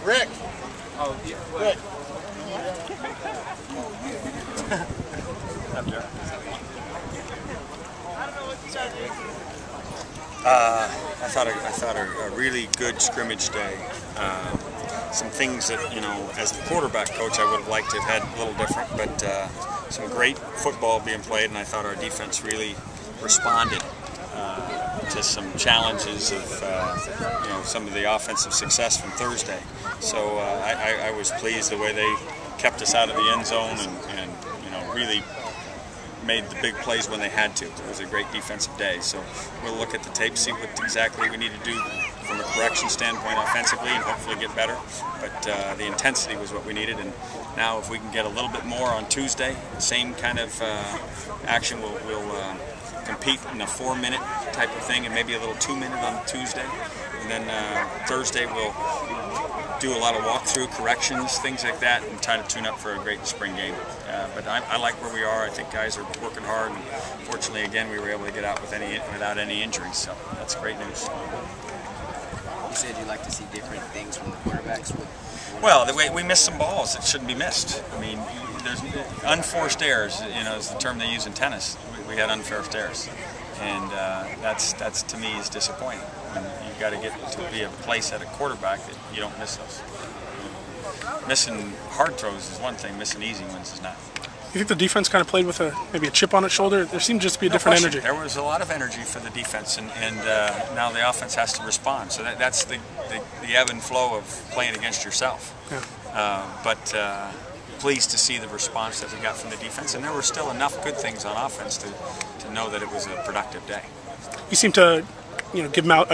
Rick. Oh, yeah. Rick. I thought a really good scrimmage day. Some things that, you know, as the quarterback coach, I would have liked to have had a little different, but some great football being played, and I thought our defense really responded to some challenges of, you know, some of the offensive success from Thursday. So I was pleased the way they kept us out of the end zone and you know, really made the big plays when they had to. It was a great defensive day. So we'll look at the tape, see what exactly we need to do from a correction standpoint offensively, and hopefully get better. But the intensity was what we needed, and now if we can get a little bit more on Tuesday, the same kind of action, we'll compete in a 4-minute type of thing, and maybe a little 2-minute on Tuesday. And then Thursday we'll do a lot of walkthrough corrections, things like that, and try to tune up for a great spring game. But I like where we are. I think guys are working hard, and fortunately, again, we were able to get out without any injuries, so that's great news. You said you like to see different things from the quarterbacks. Well, the way we missed some balls that shouldn't be missed. I mean, there's unforced errors, you know, is the term they use in tennis. We had unforced errors, and that's to me is disappointing. When you've got to get to be a place at a quarterback that you don't miss those. Missing hard throws is one thing, missing easy ones is not. You think the defense kind of played with maybe a chip on its shoulder? There seemed just to be a different energy. There was a lot of energy for the defense, and now the offense has to respond. So that's the ebb and flow of playing against yourself. Yeah. But pleased to see the response that we got from the defense, and there were still enough good things on offense to know that it was a productive day. You seem to, you know, give him out,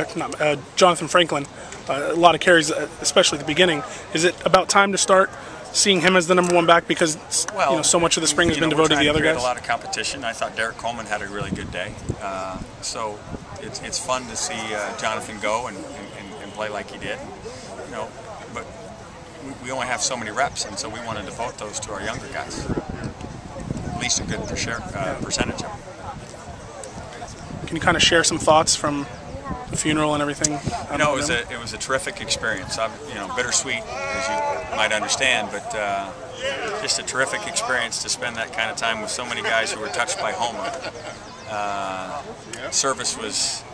Jonathan Franklin a lot of carries, especially at the beginning. Is it about time to start seeing him as the #1 back, because you know, so much of the spring has been devoted to the other guys? A lot of competition. I thought Derek Coleman had a really good day, so it's fun to see Jonathan go and play like he did. You know, but we only have so many reps, and so we want to devote those to our younger guys. At least a good percentage of them. Can you kind of share some thoughts from the funeral and everything? You know, it was a terrific experience. You know, bittersweet, as you might understand, but just a terrific experience to spend that kind of time with so many guys who were touched by Homer. Service was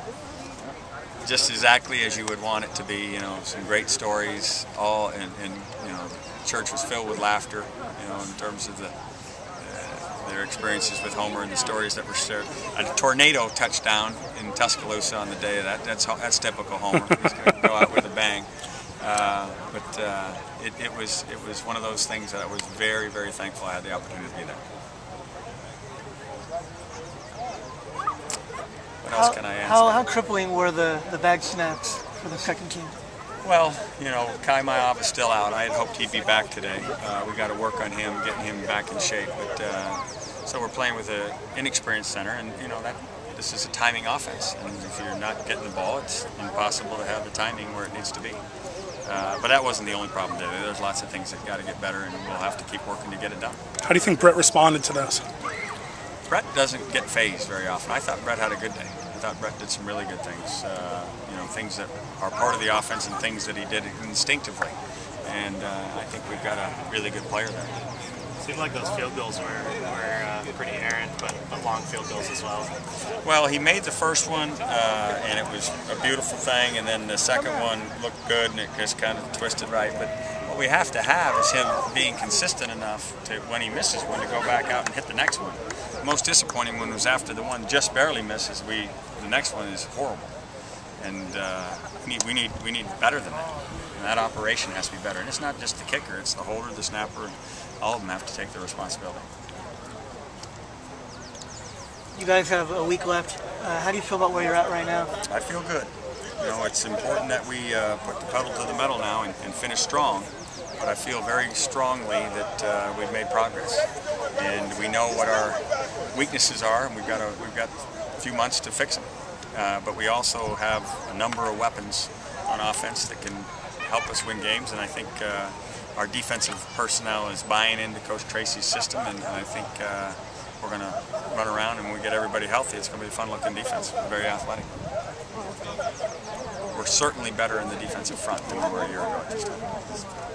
just exactly as you would want it to be. You know, some great stories, and you know, the church was filled with laughter. You know, in terms of their experiences with Homer and the stories that were shared. A tornado touchdown in Tuscaloosa on the day of that. That's typical Homer. He's going to go out with a bang. It was one of those things that I was very, very thankful I had the opportunity to be there. What else can I answer? How crippling were the bag snaps for the second team? Well, you know, Kai Mayav is still out. I had hoped he'd be back today. We got to work on him, getting him back in shape. But so we're playing with an inexperienced center, and you know that this is a timing offense. And if you're not getting the ball, it's impossible to have the timing where it needs to be. But that wasn't the only problem today. There's lots of things that got to get better, and we'll have to keep working to get it done. How do you think Brett responded to this? Brett doesn't get phased very often. I thought Brett had a good day. I thought Brett did some really good things. You know, things that are part of the offense and things that he did instinctively. And I think we've got a really good player there. It seemed like those field goals were pretty errant, but long field goals as well. Well, he made the first one, and it was a beautiful thing, and then the second one looked good, and it just kind of twisted right. But what we have to have is him being consistent enough to, when he misses one, to go back out and hit the next one. The most disappointing one was after the one just barely misses. The next one is horrible, and we need better than that. And that operation has to be better. And it's not just the kicker; it's the holder, the snapper. All of them have to take the responsibility. You guys have a week left. How do you feel about where you're at right now? I feel good. You know, it's important that we put the pedal to the metal now and finish strong. But I feel very strongly that we've made progress, and we know what our weaknesses are, and we've got a few months to fix them. But we also have a number of weapons on offense that can help us win games, and I think our defensive personnel is buying into Coach Tracy's system, and I think we're going to run around, and when we get everybody healthy, it's going to be a fun-looking defense. Very athletic. we're certainly better in the defensive front than we were a year ago at this time.